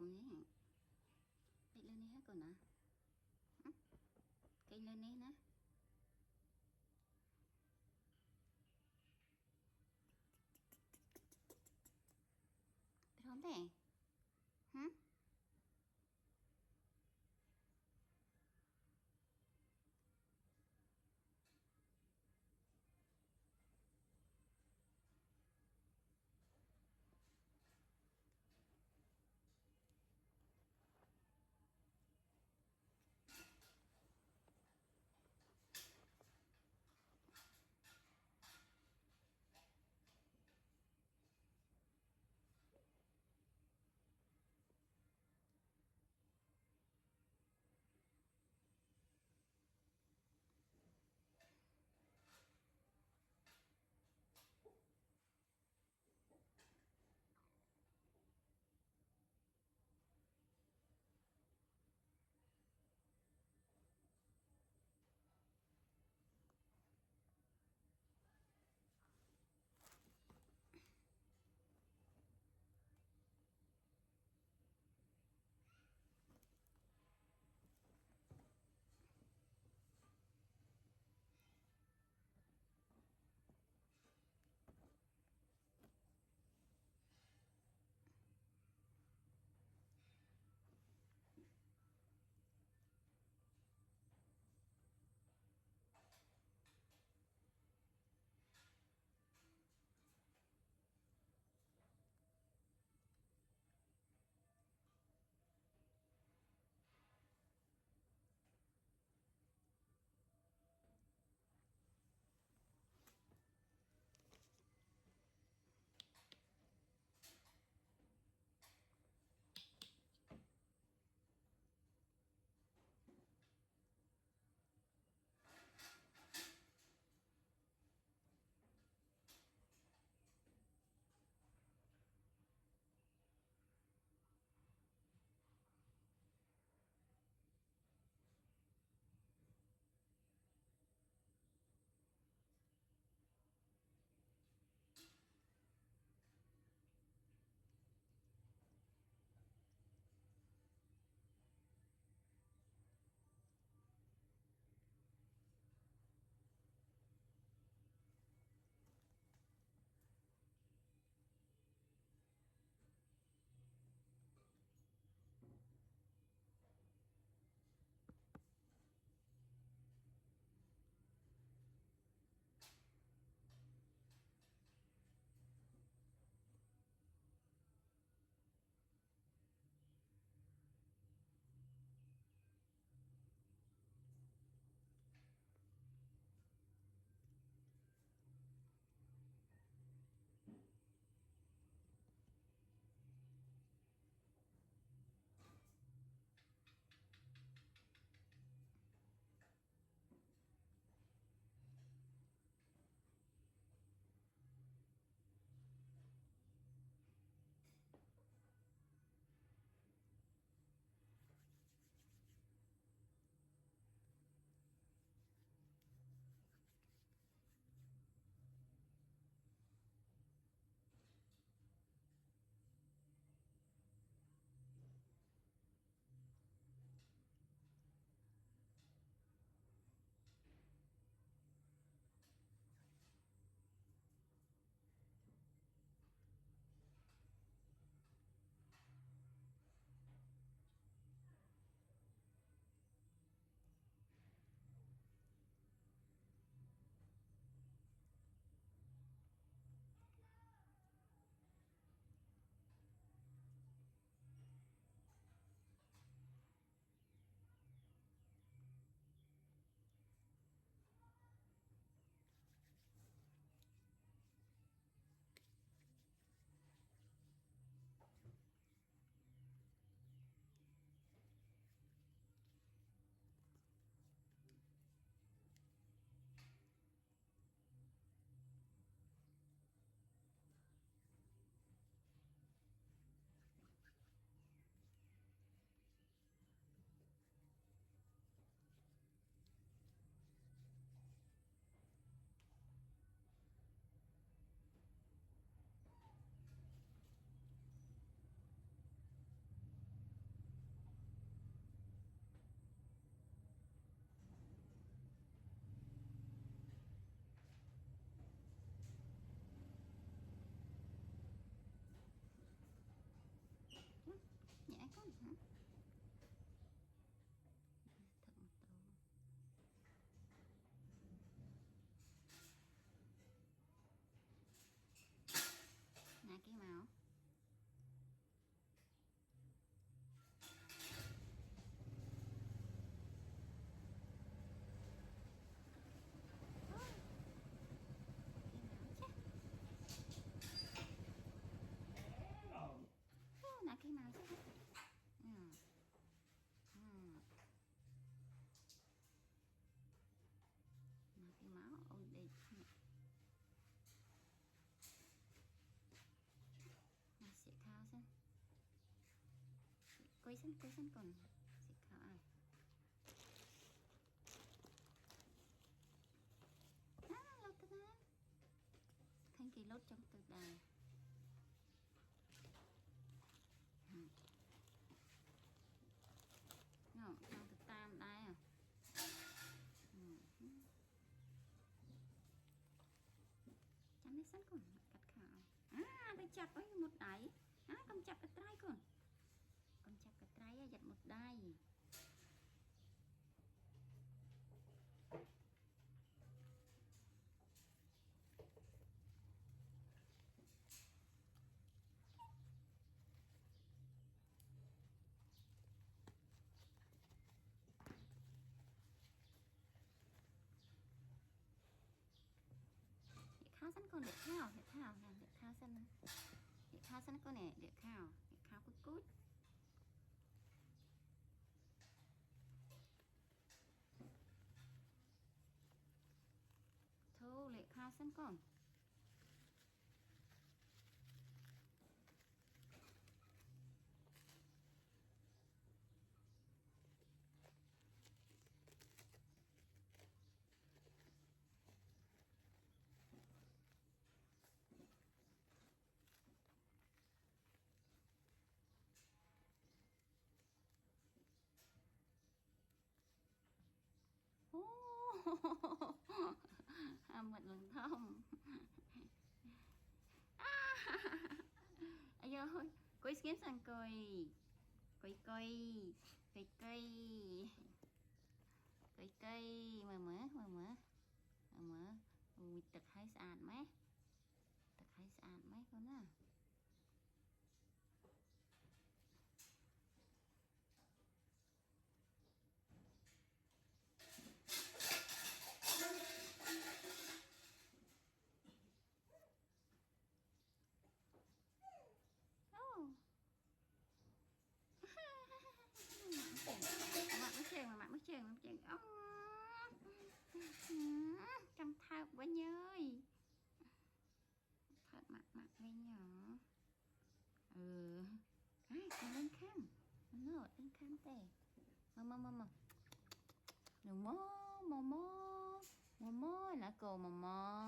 ni. Baik lah ni aku nak. Kain lah ni na. Berapa deh? quay sân còn sẽ khảo à lột ta nè thanh kỳ lốt trong từ đài không trong từ tam đây à chăm đi sân còn cắt khảoไปจับไว้หมดไหนกำจับกระไตรก่อนกำจับกระไตรหยัดหมดได้ข้าวสั้นก่อนเด็ดข้าวเด็ดข้าวเด็ดข้าวสั้นเด็ดข้าวสั้นก่อนเนี่ยเด็ดข้าวกุ๊ดโธ่เด็ดข้าวสั้นก่อนmột lần thông ai ơi quay kiếm sang coi cây mở tật hay sàn mấy con à mặt mới chèn căng thao quá nhơi thật mặt bên nhỏ con lên khăn nó lên khăn tè mama mama là cô mama